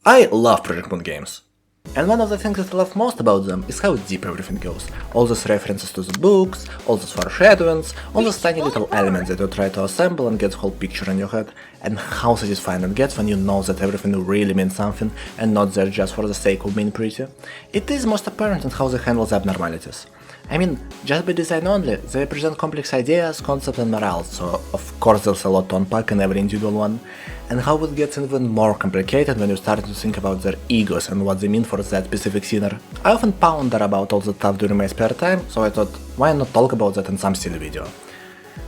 I love Project Moon games. And one of the things that I love most about them is how deep everything goes. All those references to the books, all those foreshadowings, all those tiny little elements that you try to assemble and get the whole picture in your head, and how satisfying it gets when you know that everything really means something and not there just for the sake of being pretty. It is most apparent in how they handle the abnormalities. I mean, just by design only, they present complex ideas, concepts and morals, so of course there's a lot to unpack in every individual one, and how it gets even more complicated when you start to think about their egos and what they mean for that specific scener. I often ponder about all that stuff during my spare time, so I thought, why not talk about that in some silly video.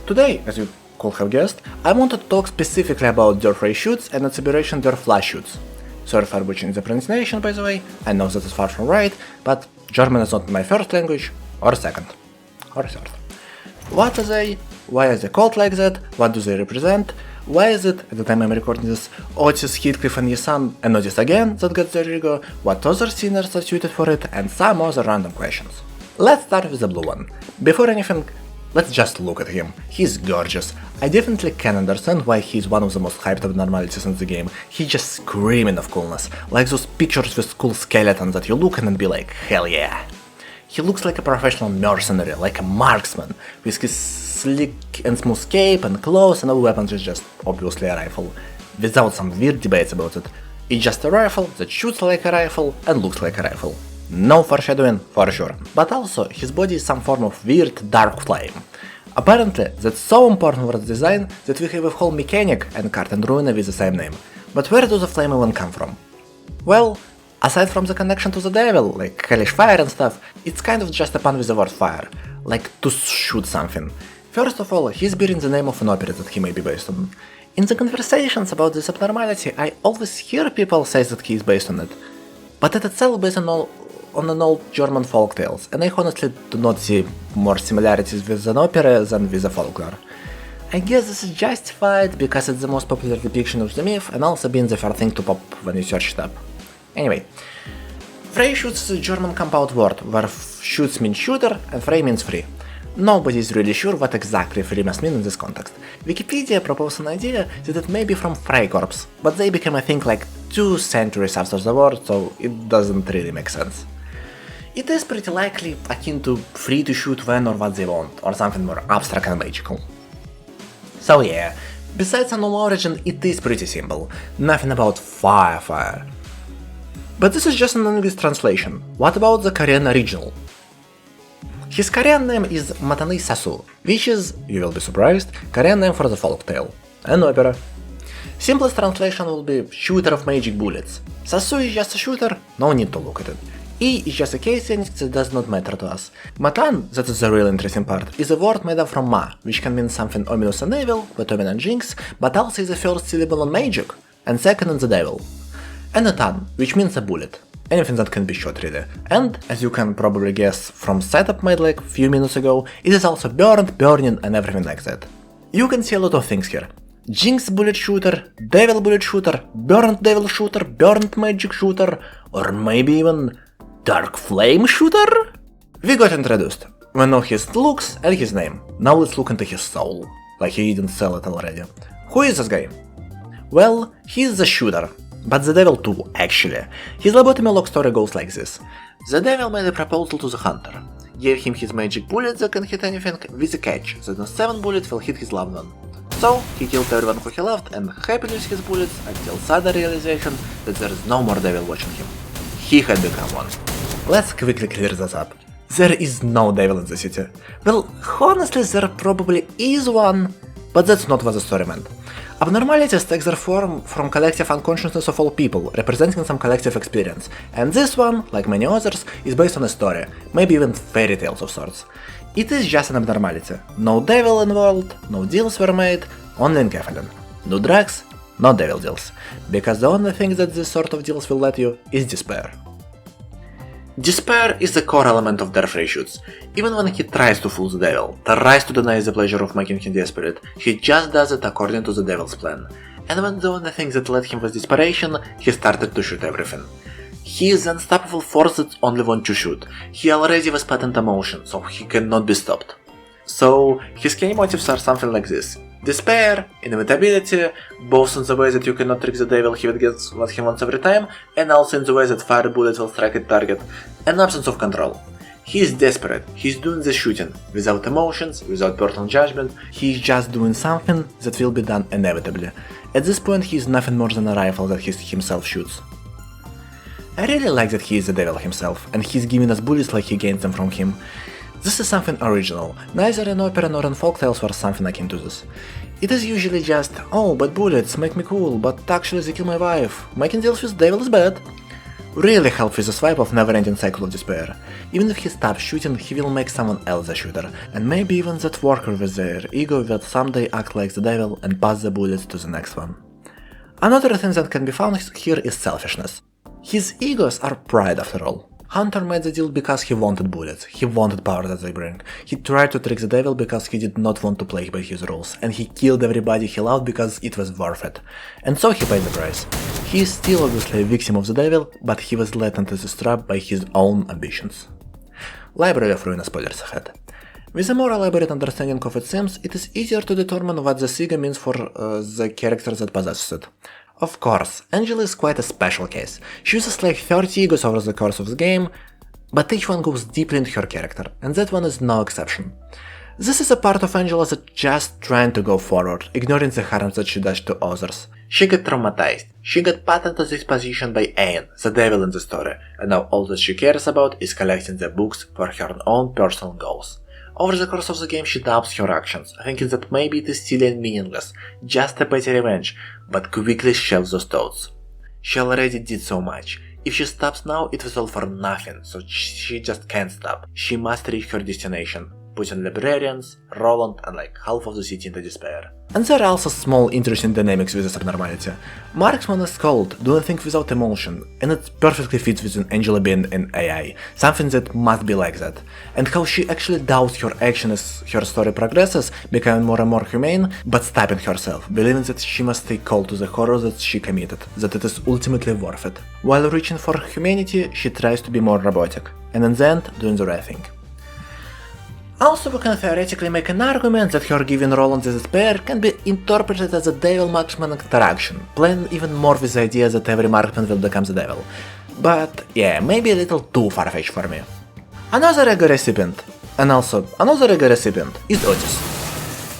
Today, as you could have guessed, I want to talk specifically about Der Freischütze and its aberration Der Fluchschütze. Sorry for butchering the pronunciation, by the way, I know that is far from right, but German is not my first language, or second, or third. What are they? Why are they called like that? What do they represent? Why is it, at the time I'm recording this, Otis, Heathcliff and Yasan, and Otis again that got their ego, what other sceners are suited for it, and some other random questions. Let's start with the blue one. Before anything, let's just look at him. He's gorgeous. I definitely can understand why he's one of the most hyped abnormalities in the game. He's just screaming of coolness, like those pictures with cool skeletons that you look at and be like, hell yeah. He looks like a professional mercenary, like a marksman, with his slick and smooth cape and clothes, and all weapons is just obviously a rifle, without some weird debates about it. It's just a rifle that shoots like a rifle and looks like a rifle. No foreshadowing, for sure. But also, his body is some form of weird dark flame. Apparently, that's so important for the design that we have a whole mechanic and card in Ruina with the same name. But where does the flame even come from? Well, aside from the connection to the devil, like hellish fire and stuff, it's kind of just a pun with the word fire, like to shoot something. First of all, he's bearing the name of an opera that he may be based on. In the conversations about this abnormality, I always hear people say that he is based on it, but it itself based on an old German folk tales, and I honestly do not see more similarities with an opera than with a folklore. I guess this is justified because it's the most popular depiction of the myth and also being the first thing to pop when you search it up. Anyway, Freischütze is a German compound word where Schütz means shooter and Frei means free. Nobody is really sure what exactly free must mean in this context. Wikipedia proposed an idea that it may be from Freikorps, but they became a thing like 2 centuries after the war, so it doesn't really make sense. It is pretty likely akin to free to shoot when or what they want, or something more abstract and magical. So yeah, besides unknown origin, it is pretty simple. Nothing about fire. But this is just an English translation. What about the Korean original? His Korean name is Matanei Sasu, which is, you will be surprised, Korean name for the folktale, an opera. Simplest translation will be shooter of magic bullets. Sasu is just a shooter, no need to look at it. E is just a casing that does not matter to us. Matan, that is the real interesting part, is a word made up from ma, which can mean something ominous and evil, with omen and jinx, but also is the first syllable on magic, and second in the devil. And a tan, which means a bullet. Anything that can be shot really. And, as you can probably guess from setup made like a few minutes ago, it is also burned, burning and everything like that. You can see a lot of things here. Jinx bullet shooter, devil bullet shooter, burnt devil shooter, burnt magic shooter, or maybe even dark flame shooter? We got introduced. We know his looks and his name. Now let's look into his soul. Like he didn't sell it already. Who is this guy? Well, he's the shooter. But the devil too, actually. His lobotomy log story goes like this. The devil made a proposal to the hunter. Gave him his magic bullet that can hit anything, with a catch that the 7 bullets will hit his loved one. So, he killed everyone who he loved and happily used his bullets until sudden realization that there is no more devil watching him. He had become one. Let's quickly clear this up. There is no devil in the city. Well, honestly there probably is one, but that's not what the story meant. Abnormalities take their form from collective unconsciousness of all people, representing some collective experience, and this one, like many others, is based on a story, maybe even fairy tales of sorts. It is just an abnormality. No devil involved, no deals were made, only enkephalin. No drugs, no devil deals, because the only thing that this sort of deals will let you is despair. Despair is the core element of Der Freischütze. Even when he tries to fool the devil, tries to deny the pleasure of making him desperate, he just does it according to the devil's plan. And when the only thing that led him was desperation, he started to shoot everything. He is the unstoppable force that only wants to shoot. He already was patent emotion, so he cannot be stopped. So, his key motives are something like this. Despair, inevitability, both in the way that you cannot trick the devil, he will get what he wants every time, and also in the way that fire bullets will strike at target, and absence of control. He is desperate, he's doing the shooting, without emotions, without personal judgment, he is just doing something that will be done inevitably. At this point he is nothing more than a rifle that he himself shoots. I really like that he is the devil himself, and he's giving us bullets like he gains them from him. This is something original, neither in opera nor in folktales was something akin to this. It is usually just, oh, but bullets make me cool, but actually they kill my wife, making deals with devil is bad. Really help with this vibe of never-ending cycle of despair. Even if he stops shooting, he will make someone else the shooter, and maybe even that worker with their ego will someday act like the devil and pass the bullets to the next one. Another thing that can be found here is selfishness. His egos are pride after all. Hunter made the deal because he wanted bullets, he wanted power that they bring. He tried to trick the devil because he did not want to play by his rules, and he killed everybody he loved because it was worth it. And so he paid the price. He is still obviously a victim of the devil, but he was led into this trap by his own ambitions. Library of Ruina spoilers ahead. With a more elaborate understanding of its themes, it is easier to determine what the ego means for the character that possesses it. Of course, Angela is quite a special case. She uses like 30 egos over the course of the game, but each one goes deeply into her character, and that one is no exception. This is a part of Angela that's just trying to go forward, ignoring the harm that she does to others. She got traumatized, she got put into this position by Ain, the devil in the story, and now all that she cares about is collecting the books for her own personal goals. Over the course of the game she doubts her actions, thinking that maybe it is silly and meaningless, just a petty revenge, but quickly shelves those thoughts. She already did so much. If she stops now, it was all for nothing, so she just can't stop. She must reach her destination, putting librarians, Roland and like half of the city into despair. And there are also small interesting dynamics with this abnormality. Marksman is cold, doing things without emotion, and it perfectly fits within Angela being an AI, something that must be like that. And how she actually doubts her action as her story progresses, becoming more and more humane, but stopping herself, believing that she must stay cold to the horror that she committed, that it is ultimately worth it. While reaching for humanity, she tries to be more robotic, and in the end, doing the right thing. Also, we can theoretically make an argument that her giving Roland the despair can be interpreted as a devil-marksman interaction, playing even more with the idea that every marksman will become the devil. But yeah, maybe a little too far-fetched for me. Another ego recipient is Otis.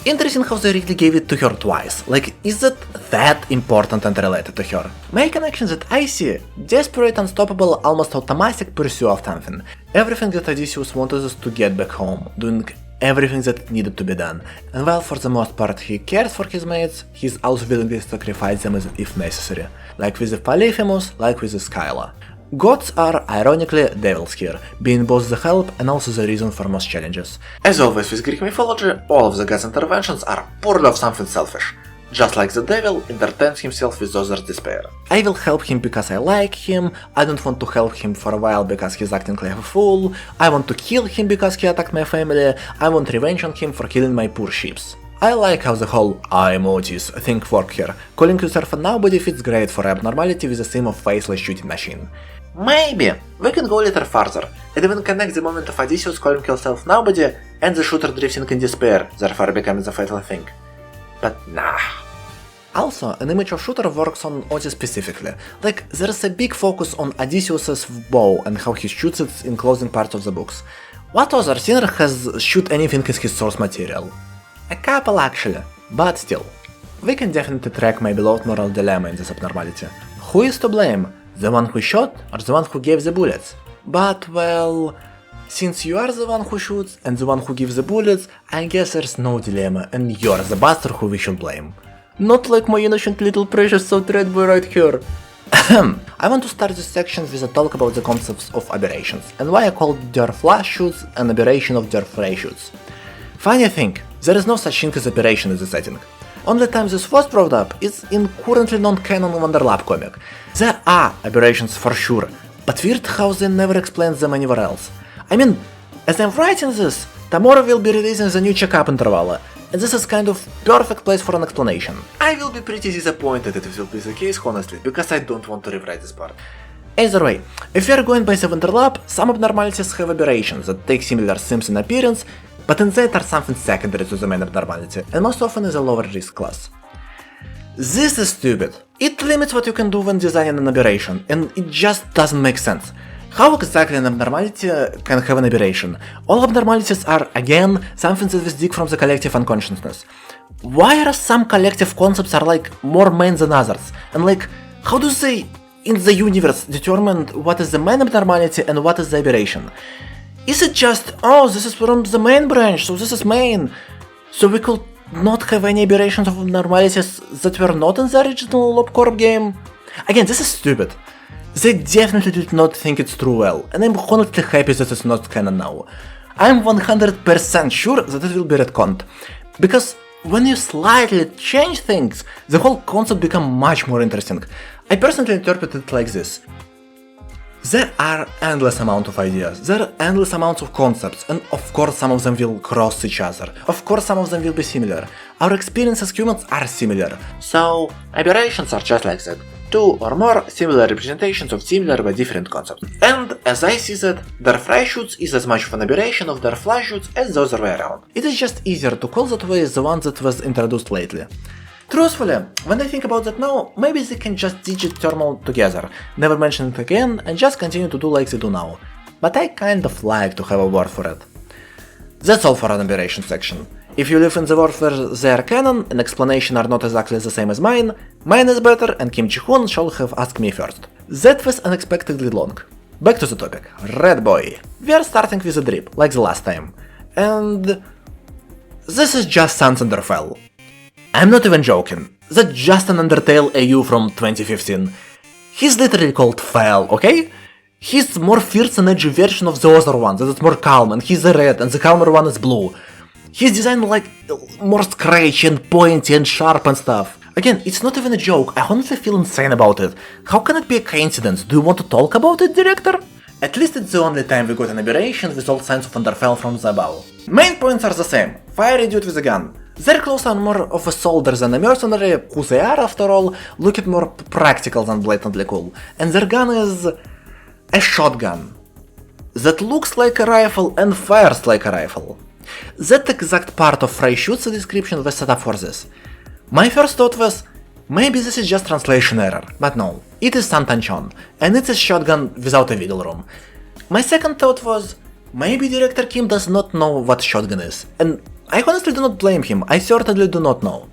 Interesting how they really gave it to her twice, like, is it that important and related to her? My connection that I see, desperate, unstoppable, almost automatic pursuit of something. Everything that Odysseus wanted is to get back home, doing everything that needed to be done, and while for the most part he cares for his mates, he's also willing to sacrifice them if necessary, like with the Polyphemus, like with the Skyla. Gods are, ironically, devils here, being both the help and also the reason for most challenges. As always with Greek mythology, all of the gods' interventions are purely of something selfish. Just like the devil entertains himself with others' despair. I will help him because I like him, I don't want to help him for a while because he's acting like a fool, I want to kill him because he attacked my family, I want revenge on him for killing my poor sheeps. I like how the whole I'm Otis thing works here. Calling yourself a nobody fits great for abnormality with the theme of faceless shooting machine. Maybe we can go a little further and even connect the moment of Odysseus calling himself nobody and the shooter drifting in despair, therefore becoming the fatal thing. But nah. Also, an image of shooter works on Otis specifically, like there's a big focus on Odysseus' bow and how he shoots it in closing parts of the books. What other sinner has shoot anything as his source material? A couple actually, but still. We can definitely track my beloved moral dilemma in this abnormality. Who is to blame? The one who shot or the one who gave the bullets? But well, since you are the one who shoots and the one who gives the bullets, I guess there's no dilemma and you're the bastard who we should blame. Not like my innocent little precious soft red boy right here. I want to start this section with a talk about the concepts of aberrations and why I call Der Fluchschütze an aberration of Der Freischütze. Funny thing, there is no such thing as aberration in the setting. Only time this was brought up is in currently non-canon Wonderlab comic. There are aberrations for sure, but weird how they never explain them anywhere else. I mean, as I'm writing this, tomorrow we'll be releasing the new checkup interval, and this is kind of perfect place for an explanation. I will be pretty disappointed if it will be the case, honestly, because I don't want to rewrite this part. Either way, if we are going by the Wonderlab, some abnormalities have aberrations that take similar themes in appearance, but in that are something secondary to the main abnormality, and most often is a lower risk class. This is stupid. It limits what you can do when designing an aberration, and it just doesn't make sense. How exactly an abnormality can have an aberration? All abnormalities are, again, something that we dig from the collective unconsciousness. Why are some collective concepts are like more main than others? And like, how do they, in the universe, determine what is the main abnormality and what is the aberration? Is it just, oh, this is from the main branch, so this is main, so we could not have any aberrations of abnormalities that were not in the original Lob Corp game? Again, this is stupid. They definitely did not think it through well, and I'm honestly happy that it's not canon now. I'm 100% sure that it will be retconned, because when you slightly change things, the whole concept becomes much more interesting. I personally interpret it like this. There are endless amounts of ideas, there are endless amounts of concepts, and of course some of them will cross each other, of course some of them will be similar. Our experiences as humans are similar, so aberrations are just like that. Two or more similar representations of similar but different concepts. And as I see that, Der Freischütze is as much of an aberration of Der Fluchschütze as the other way around. It is just easier to call that way the one that was introduced lately. Truthfully, when I think about that now, maybe they can just ditch the term altogether, never mention it again, and just continue to do like they do now. But I kind of like to have a word for it. That's all for an aberration section. If you live in the world where they are canon and explanation are not exactly the same as mine is better and Kim Ji-hoon should have asked me first. That was unexpectedly long. Back to the topic. Red Boy. We are starting with a drip, like the last time. And this is just Sans Underfell. I'm not even joking. That's just an Undertale AU from 2015. He's literally called Fell, okay? He's more fierce and edgy version of the other one, that is more calm, and he's the red, and the calmer one is blue. He's designed like more scratchy and pointy and sharp and stuff. Again, it's not even a joke, I honestly feel insane about it. How can it be a coincidence? Do you want to talk about it, director? At least it's the only time we got an aberration with all signs of Underfell from the above. Main points are the same. Fiery dude with a gun. Their clothes are more of a soldier than a mercenary, who they are after all, looking more practical than blatantly cool. And their gun is a shotgun that looks like a rifle and fires like a rifle. That exact part of Freischütze description was set up for this. My first thought was, maybe this is just translation error, but no, it is Santanchon, and it's a shotgun without a wiggle room. My second thought was, maybe director Kim does not know what shotgun is, and I honestly do not blame him, I certainly do not know.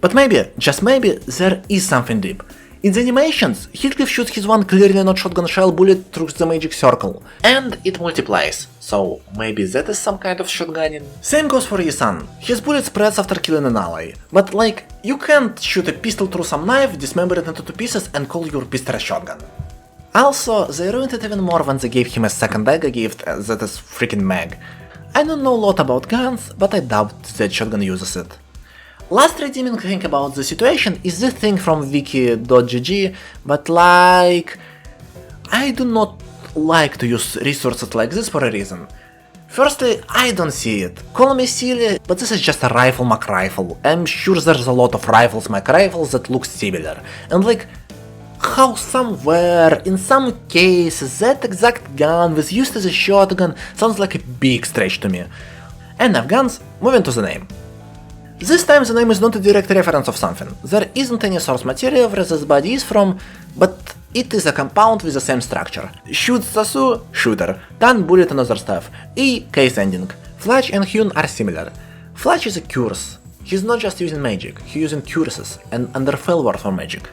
But maybe, just maybe, there is something deep. In the animations, Heathcliff shoots his one clearly not shotgun shell bullet through the magic circle, and it multiplies, so maybe that is some kind of shotgunning. Same goes for Yisan, his bullet spreads after killing an ally, but like, you can't shoot a pistol through some knife, dismember it into two pieces and call your pistol a shotgun. Also, they ruined it even more when they gave him a second dagger gift that is freaking mag. I don't know a lot about guns, but I doubt that shotgun uses it. Last redeeming thing about the situation is this thing from wiki.gg, but like, I do not like to use resources like this for a reason. Firstly, I don't see it. Call me silly, but this is just a rifle MacRifle. I'm sure there's a lot of rifles MacRifles that look similar. And like, how somewhere, in some cases, that exact gun was used as a shotgun sounds like a big stretch to me. Enough guns, moving to the name. This time the name is not a direct reference of something. There isn't any source material where this body is from, but it is a compound with the same structure. Shoot Sasu, shooter, Tan bullet and other stuff, E, case ending. Fletch and Hyun are similar. Fletch is a curse. He's not just using magic, he's using curses, and Underfell word for magic.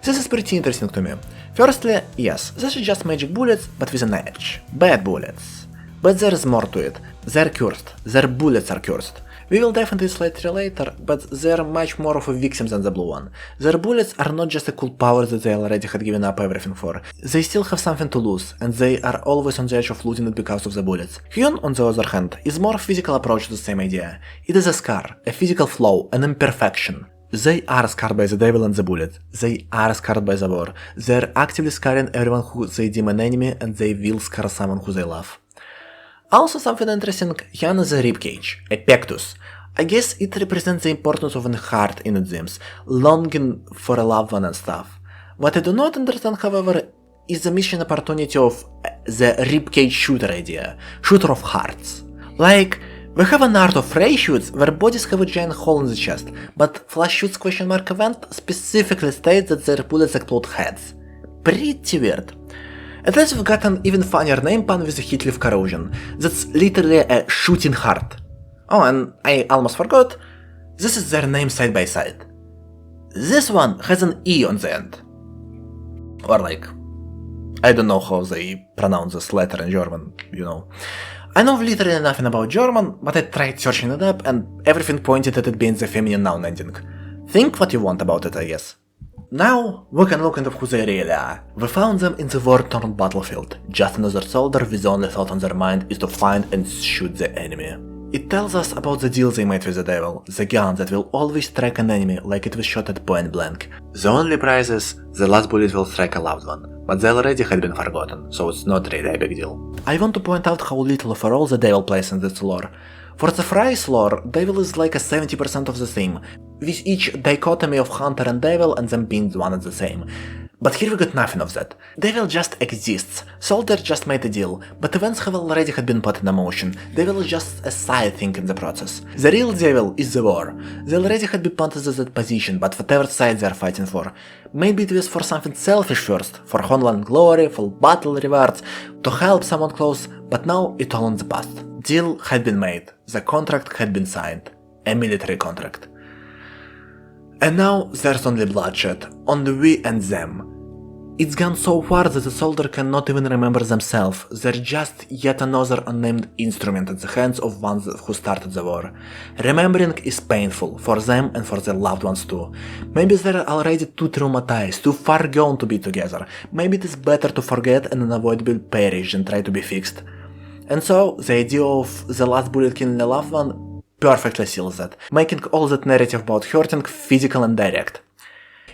This is pretty interesting to me. Firstly, yes, this is just magic bullets, but with an edge. Bad bullets. But there is more to it. They're cursed. Their bullets are cursed. We will dive into this later, but they're much more of a victim than the blue one. Their bullets are not just a cool power that they already had given up everything for. They still have something to lose, and they are always on the edge of losing it because of the bullets. Hyun, on the other hand, is more physical approach to the same idea. It is a scar, a physical flaw, an imperfection. They are scarred by the devil and the bullet. They are scarred by the war. They're actively scarring everyone who they deem an enemy, and they will scar someone who they love. Also something interesting, Hyun is a ribcage, a pectus. I guess it represents the importance of a heart in it seems, longing for a loved one and stuff. What I do not understand, however, is the mission opportunity of the ribcage shooter idea, shooter of hearts. Like, We have an art of Freischütz where bodies have a giant hole in the chest, but Fleischütz event specifically states that their bullets explode heads. Pretty weird. At least we've got an even funnier name pun with the heat leaf corrosion. That's literally a shooting heart. Oh, and I almost forgot, this is their name side by side. This one has an E on the end. Or like, I don't know how they pronounce this letter in German, you know. I know literally nothing about German, but I tried searching it up and everything pointed at it being the feminine noun ending. Think what you want about it, I guess. Now, we can look into who they really are. We found them in the war-torn battlefield, just another soldier with the only thought on their mind is to find and shoot the enemy. It tells us about the deal they made with the devil, the gun that will always strike an enemy like it was shot at point blank. The only price is, the last bullet will strike a loved one, but they already had been forgotten, so it's not really a big deal. I want to point out how little of a role the devil plays in this lore. For the Frei's lore, devil is like a 70% of the theme, with each dichotomy of hunter and devil and them being one and the same. But here we got nothing of that. Devil just exists, soldier just made a deal, but events have already had been put in motion, devil is just a side thing in the process. The real devil is the war. They already had been put in that position, but whatever side they are fighting for. Maybe it was for something selfish first, for homeland glory, for battle rewards, to help someone close, but now it's all in the past. Deal had been made, the contract had been signed. A military contract. And now there's only bloodshed, only we and them. It's gone so far that the soldier cannot even remember themselves, they're just yet another unnamed instrument at the hands of ones who started the war. Remembering is painful, for them and for their loved ones too. Maybe they're already too traumatized, too far gone to be together. Maybe it is better to forget and unavoidably perish than try to be fixed. And so, the idea of the last bullet killing a loved one perfectly seals that, making all that narrative about hurting physical and direct.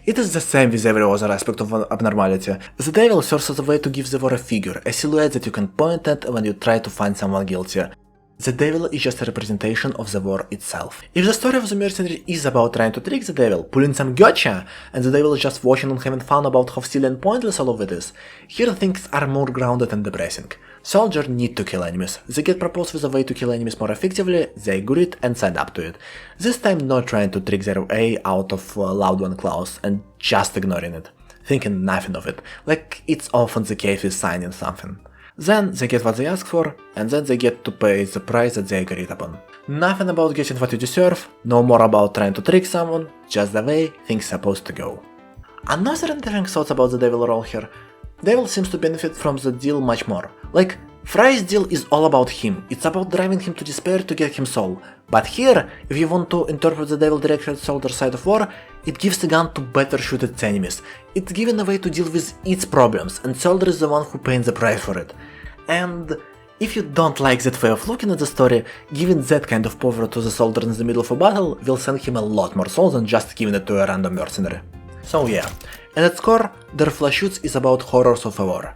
It is the same with every other aspect of abnormality. The devil serves as a way to give the war a figure, a silhouette that you can point at when you try to find someone guilty. The devil is just a representation of the war itself. If the story of the mercenary is about trying to trick the devil, pulling some gotcha, and the devil is just watching and having fun about how silly and pointless all of it is, here things are more grounded and depressing. Soldiers need to kill enemies. They get proposed with a way to kill enemies more effectively, they agreed and signed up to it. This time not trying to trick their way out of loved one clause and just ignoring it, thinking nothing of it, like it's often the case with signing something. Then they get what they ask for, and then they get to pay the price that they agreed upon. Nothing about getting what you deserve, no more about trying to trick someone, just the way things supposed to go. Another interesting thought about the devil role here. Devil seems to benefit from the deal much more. Like, Frei's deal is all about him, it's about driving him to despair to get him soul. But here, if you want to interpret the devil directly at soldier side of war, it gives the gun to better shoot its enemies. It's given a way to deal with its problems, and soldier is the one who pays the price for it. And if you don't like that way of looking at the story, giving that kind of power to the soldier in the middle of a battle will send him a lot more soul than just giving it to a random mercenary. So yeah, at its core, Der Fluchschütze is about horrors of a war.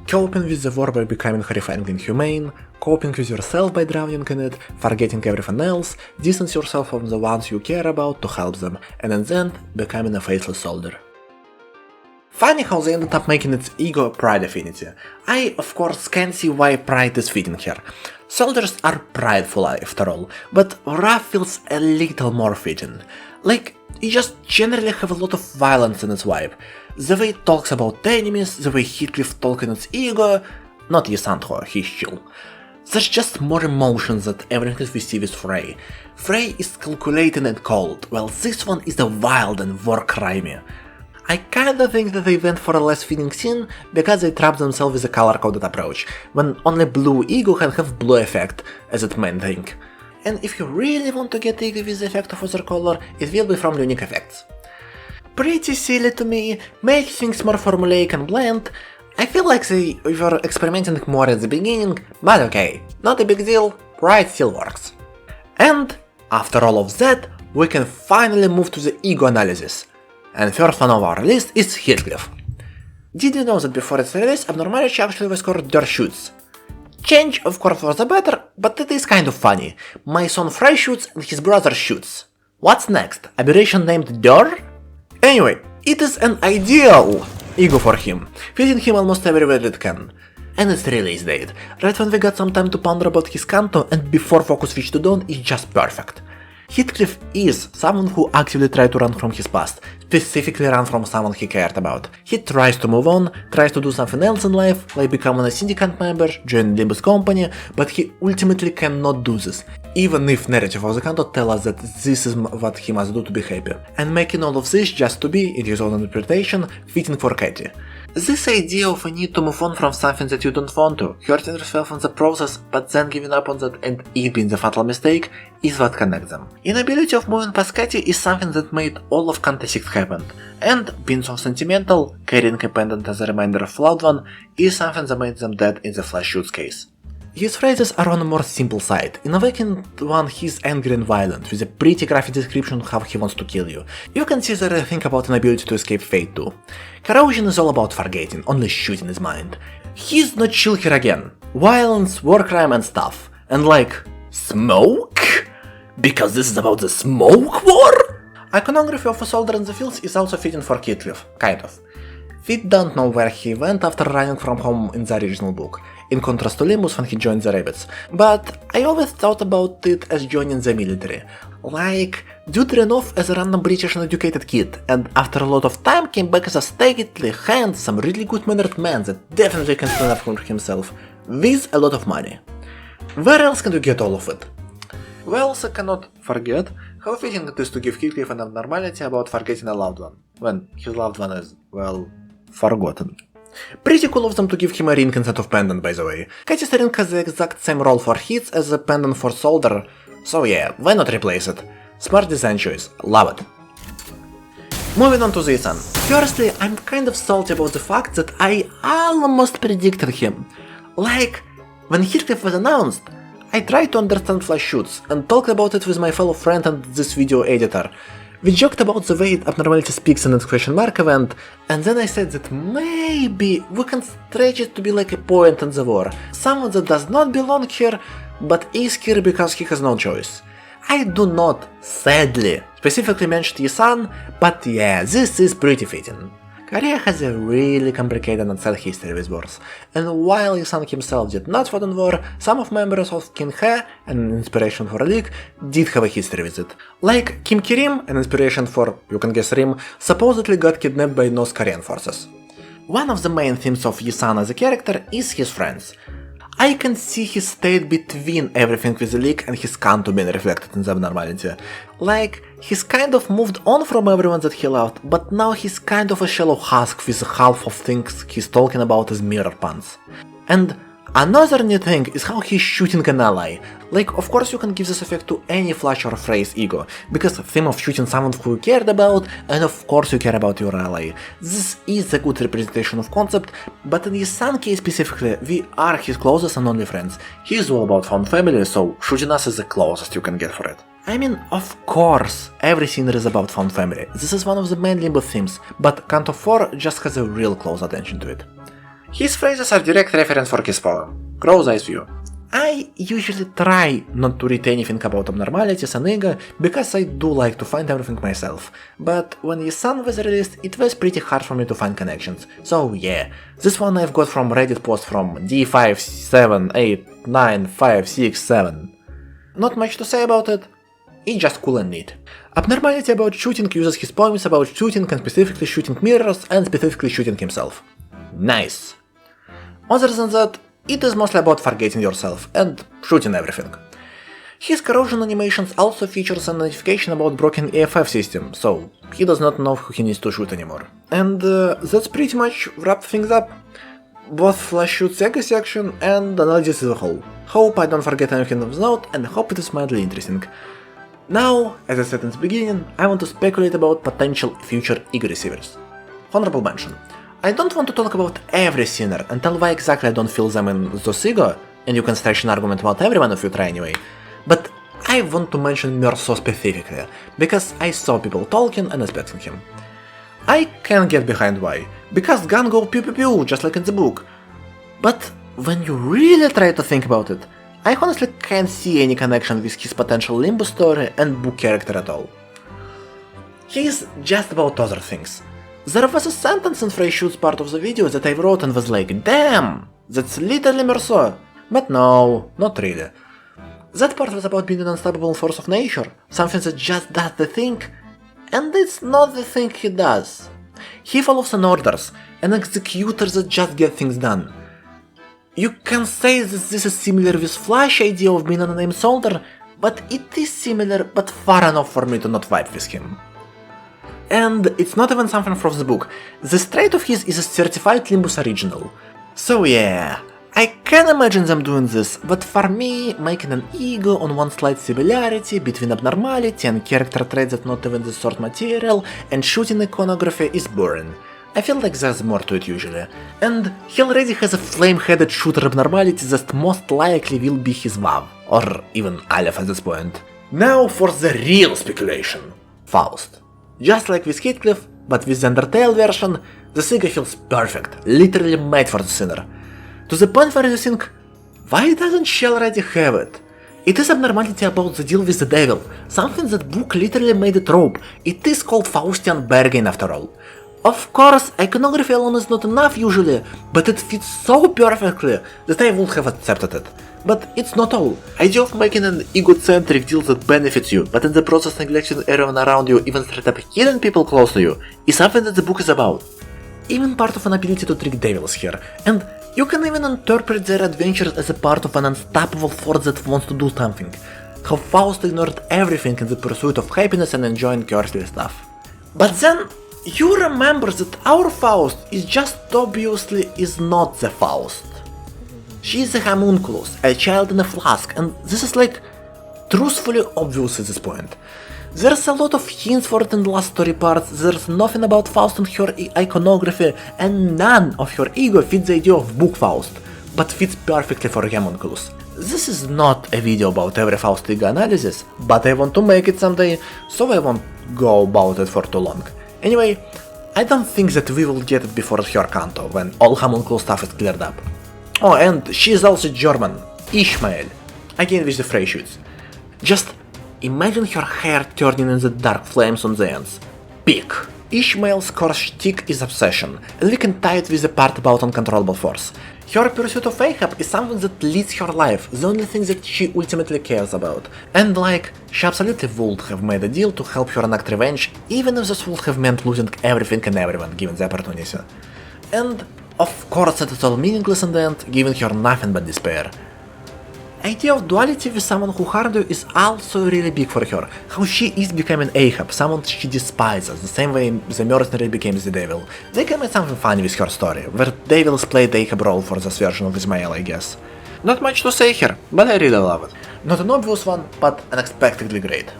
Coping with the war by becoming horrifyingly inhumane, coping with yourself by drowning in it, forgetting everything else, distance yourself from the ones you care about to help them, and in the end, becoming a faithless soldier. Funny how they ended up making its ego a pride affinity. I, of course, can't see why pride is fitting here. Soldiers are prideful after all, but Wrath feels a little more fitting. Like, it just generally have a lot of violence in its vibe. The way it talks about enemies, the way Heathcliff talks in its ego, not Ysandro, he's chill. There's just more emotions than everything we see with Frey. Frey is calculating and cold, while this one is the wild and war-crimey. I kinda think that they went for a less fitting scene because they trapped themselves with a color-coded approach, when only blue ego can have blue effect as its main thing. And if you really want to get ego with the effect of other color, it will be from unique effects. Pretty silly to me, make things more formulaic and bland. I feel like they were experimenting more at the beginning, but okay, not a big deal, pride still works. And, after all of that, we can finally move to the ego analysis. And first on our list is Heathcliff. Did you know that before its release, Abnormality actually was called Der Fluchschütze? Change, of course, for the better, but it is kind of funny. My son Freischütz and his brother Schütz. What's next? Aberration named Der? Anyway, it is an ideal ego for him, fitting him almost everywhere it can. and its release date, right when we got some time to ponder about his canto and before focus switch to Dawn is just perfect. Heathcliff is someone who actively tried to run from his past, specifically run from someone he cared about. He tries to move on, tries to do something else in life, like becoming a syndicate member, join Limbus Company, but he ultimately cannot do this, even if narrative of the canto tell us that this is what he must do to be happy, and making all of this just to be, in his own interpretation, fitting for Katie. This idea of a need to move on from something that you don't want to, hurting yourself in the process, but then giving up on that and it being the fatal mistake, is what connects them. Inability of moving past Katie is something that made all of Canto 6 happen, and being so sentimental, carrying abandoned as a reminder of loved one, is something that made them dead in the Freischütz case. His phrases are on a more simple side. In the second one he's angry and violent, with a pretty graphic description of how he wants to kill you. You can see that I think about an ability to escape fate too. Corrosion is all about forgetting, only shooting his mind. He's not chill here again. Violence, war crime and stuff. And like, smoke? Because this is about the smoke war? Iconography of a soldier in the fields is also fitting for Heathcliff, kind of. We don't know where he went after running from home in the original book, in contrast to Limbus when he joined the Rabbits, but I always thought about it as joining the military. Like, dude ran off as a random British uneducated kid, and after a lot of time came back as a stately, handsome, really good-mannered man that definitely can stand up for himself, with a lot of money. Where else can you get all of it? We also cannot forget how fitting it is to give Heathcliff an abnormality about forgetting a loved one, when his loved one is, well, forgotten. Pretty cool of them to give him a ring instead of pendant, by the way. Katie's ring has the exact same role for hits as a pendant for Soldier, so yeah, why not replace it? Smart design choice, love it. Moving on to this one. Firstly, I'm kind of salty about the fact that I almost predicted him. Like, when Heathcliff was announced, I tried to understand Freischütz and talked about it with my fellow friend and this video editor. We joked about the way abnormality speaks in its question mark event, and then I said that maybe we can stretch it to be like a point in the war, someone that does not belong here, but is here because he has no choice. I do not, sadly, specifically mention Yisan, but yeah, this is pretty fitting. Korea has a really complicated and sad history with wars, and while Yisan himself did not fight in war, some of members of King He, an inspiration for a league, did have a history with it. Like Kim Ki-rim, an inspiration for, you can guess Rim, supposedly got kidnapped by North Korean forces. One of the main themes of Yisan as a character is his friends. I can see his state between everything with the league and his canto being reflected in the abnormality. Like, he's kind of moved on from everyone that he loved, but now he's kind of a shallow husk with half of things he's talking about as mirror puns. And another new thing is how he's shooting an ally. Like, of course you can give this effect to any flash or phrase ego, because the theme of shooting someone who you cared about, and of course you care about your ally. This is a good representation of concept, but in Yisan case specifically, we are his closest and only friends. He is all about found family, so shooting us is the closest you can get for it. I mean, of course, every scene is about found family. This is one of the main Limbus themes, but Canto 4 just has a real close attention to it. His phrases are direct reference for his poem, Crow's Eyes View. I usually try not to read anything about abnormalities and ego, because I do like to find everything myself, but when Yisan was released, it was pretty hard for me to find connections, so yeah, this one I've got from Reddit post from D5789567. Not much to say about it, it's just cool and neat. Abnormality about shooting uses his poems about shooting and specifically shooting mirrors and specifically shooting himself. Nice. Other than that, it is mostly about forgetting yourself and shooting everything. His corrosion animations also features a notification about broken EFF system, so he does not know who he needs to shoot anymore. And that's pretty much wrapped things up. Both Freischütz Ego section and analysis as a whole. Hope I don't forget anything of note and hope it is mildly interesting. Now, as I said in the beginning, I want to speculate about potential future ego receivers. Honorable mention. I don't want to talk about every sinner and tell why exactly I don't feel them in those ego, and you can stretch an argument about everyone if you try anyway, but I want to mention Merso specifically, because I saw people talking and expecting him. I can get behind why, because gun go pew pew pew just like in the book, but when you really try to think about it, I honestly can't see any connection with his potential Limbus story and book character at all. He is just about other things. There was a sentence in Freischütz part of the video that I wrote and was like, damn, That's literally Merceau. But no, not really. That part was about being an unstoppable force of nature, something that just does the thing, and it's not the thing he does. He follows an orders, an executor that just gets things done. You can say that this is similar with Flash idea of being an unnamed soldier, but it is similar but far enough for me to not vibe with him. And it's not even something from the book. This trait of his is a certified Limbus original. So yeah, I can imagine them doing this, but for me, making an ego on one slight similarity between abnormality and character traits that not even the source material and shooting iconography is boring. I feel like there's more to it usually. And he already has a flame-headed shooter abnormality that most likely will be his WoW, or even Aleph at this point. Now for the real speculation. Faust. Just like with Heathcliff, but with the Undertale version, the Siga feels perfect, literally made for the sinner. To the point where you think, why doesn't she already have it? It is abnormality about the deal with the devil, something that book literally made a trope. It is called Faustian bargain after all. Of course, iconography alone is not enough usually, but it fits so perfectly that I would have accepted it. But it's not all. Idea of making an egocentric deal that benefits you, but in the process neglecting everyone around you, even straight up killing people close to you, is something that the book is about. Even part of an ability to trick devils here, and you can even interpret their adventures as a part of an unstoppable force that wants to do something. How Faust ignored everything in the pursuit of happiness and enjoying earthly stuff. But then, you remember that our Faust is just obviously is not the Faust. She is a homunculus, a child in a flask, and this is like truthfully obvious at this point. There's a lot of hints for it in the last story parts, there's nothing about Faust and her iconography, and none of her ego fits the idea of book Faust, but fits perfectly for a homunculus. This is not a video about every Faust ego analysis, but I want to make it someday, so I won't go about it for too long. Anyway, I don't think that we will get it before her canto, when all homunculus stuff is cleared up. Oh, and she is also German, Ishmael, again with the Freischütze. Just imagine her hair turning in the dark flames on the ends. Peak. Ishmael's core shtick is obsession, and we can tie it with the part about uncontrollable force. Her pursuit of Ahab is something that leads her life, the only thing that she ultimately cares about. And like, she absolutely would have made a deal to help her enact revenge, even if this would have meant losing everything and everyone given the opportunity. And of course it is all meaningless in the end, giving her nothing but despair. Idea of duality with someone who harmed you is also really big for her, how she is becoming Ahab, someone she despises, the same way the mercenary became the devil. They can make something funny with her story, where devils played the Ahab role for this version of Ismail, I guess. Not much to say here, but I really love it. Not an obvious one, but unexpectedly great.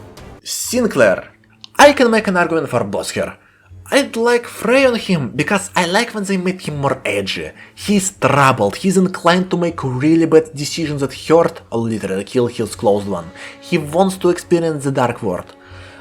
Sinclair. I can make an argument for both here. I'd like Frey on him, because I like when they made him more edgy. He's troubled, he's inclined to make really bad decisions that hurt or literally kill his close one. He wants to experience the dark world.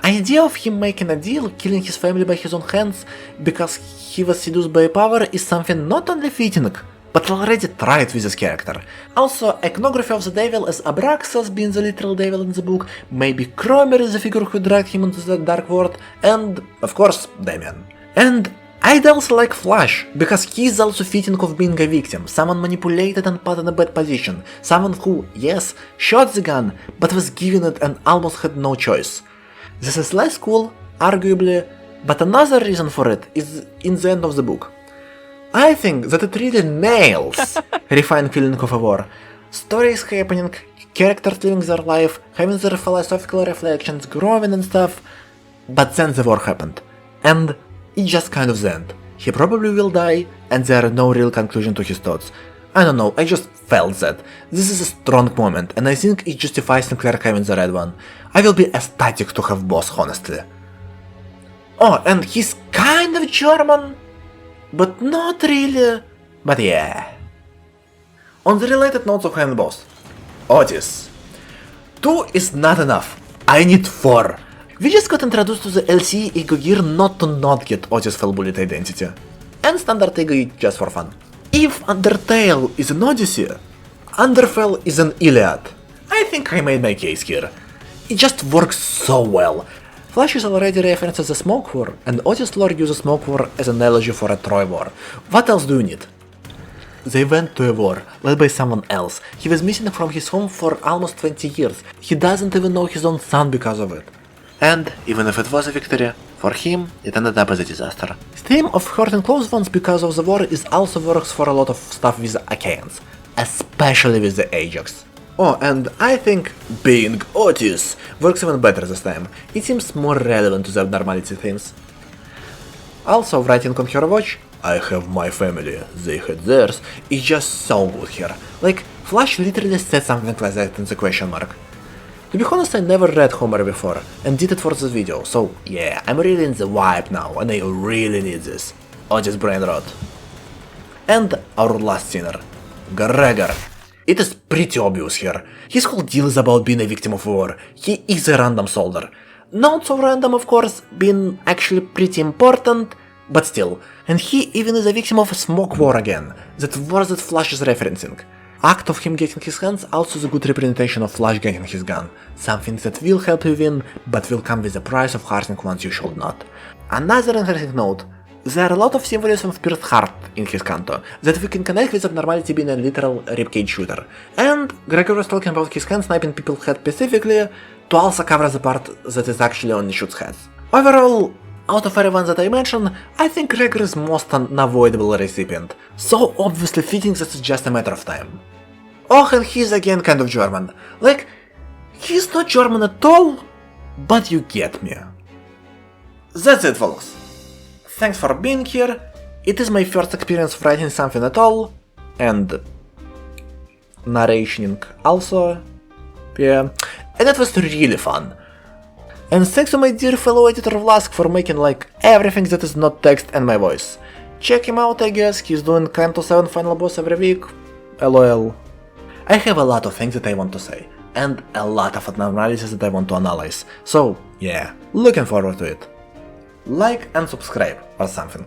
Idea of him making a deal, killing his family by his own hands, because he was seduced by power is something not only fitting, but already tried with this character. Also, iconography of the devil as Abraxas being the literal devil in the book, maybe Cromer is the figure who dragged him into the dark world, and, of course, Damien. And I'd also like Flash, because he's also fitting of being a victim, someone manipulated and put in a bad position, someone who, yes, shot the gun, but was given it and almost had no choice. This is less cool, arguably, but another reason for it is in the end of the book. I think that it really nails refined feeling of a war. Stories happening, characters living their life, having their philosophical reflections, growing and stuff. But then the war happened. And it's just kind of the end. He probably will die, and there are no real conclusion to his thoughts. I don't know, I just felt that. This is a strong moment, and I think it justifies Sinclair having the red one. I will be ecstatic to have both, honestly. Oh, and he's kind of German. But not really, but yeah. On the related notes of Hand Boss, Otis. 2 is not enough, I need 4. We just got introduced to the LCE Ego gear not to not get Otis' full bullet identity. And standard Ego is just for fun. If Undertale is an Odyssey, Underfell is an Iliad. I think I made my case here. It just works so well. Flash is already referenced as a smoke war, and Otis lore uses smoke war as an analogy for a Troy war. What else do you need? they went to a war, led by someone else. He was missing from his home for almost 20 years. He doesn't even know his own son because of it. And, even if it was a victory, for him, it ended up as a disaster. The theme of hurting close ones because of the war is also works for a lot of stuff with the Achaeans, especially with the Ajax. Oh, and I think being Otis works even better this time. It seems more relevant to the abnormality themes. Also, writing on her watch, I have my family, they had theirs, is just so good here. Like, Flash literally said something like that in the question mark. To be honest, I never read Homer before, and did it for this video, so yeah, I'm really in the vibe now, and I really need this. Otis brain rot. And our last sinner, Gregor. It is pretty obvious here. His whole deal is about being a victim of war. He is a random soldier. Not so random, of course, being actually pretty important, but still. And he even is a victim of a smoke war again, that war that Flash is referencing. Act of him getting his hands also is a good representation of Flash getting his gun, something that will help you win, but will come with the price of hurting ones you should not. Another interesting note, there are a lot of symbolism of pierced heart in his canto, that we can connect with abnormality being a literal ribcage shooter. And Gregor was talking about his hand sniping people's head specifically, to also cover the part that is actually only shoots heads. Overall, out of everyone that I mentioned, I think Gregor is most unavoidable recipient, so obviously fitting that it's just a matter of time. Oh, and he's again kind of German. Like, he's not German at all, but you get me. That's it, folks. Thanks for being here. It is my first experience of writing something at all, and narrationing also. Yeah, and it was really fun. And thanks to my dear fellow editor Vlask for making like everything that is not text and my voice. Check him out, I guess, he's doing Climb to 7 final boss every week. LOL. I have a lot of things that I want to say, and a lot of abnormalities that I want to analyze, so yeah, looking forward to it. Like and subscribe or something.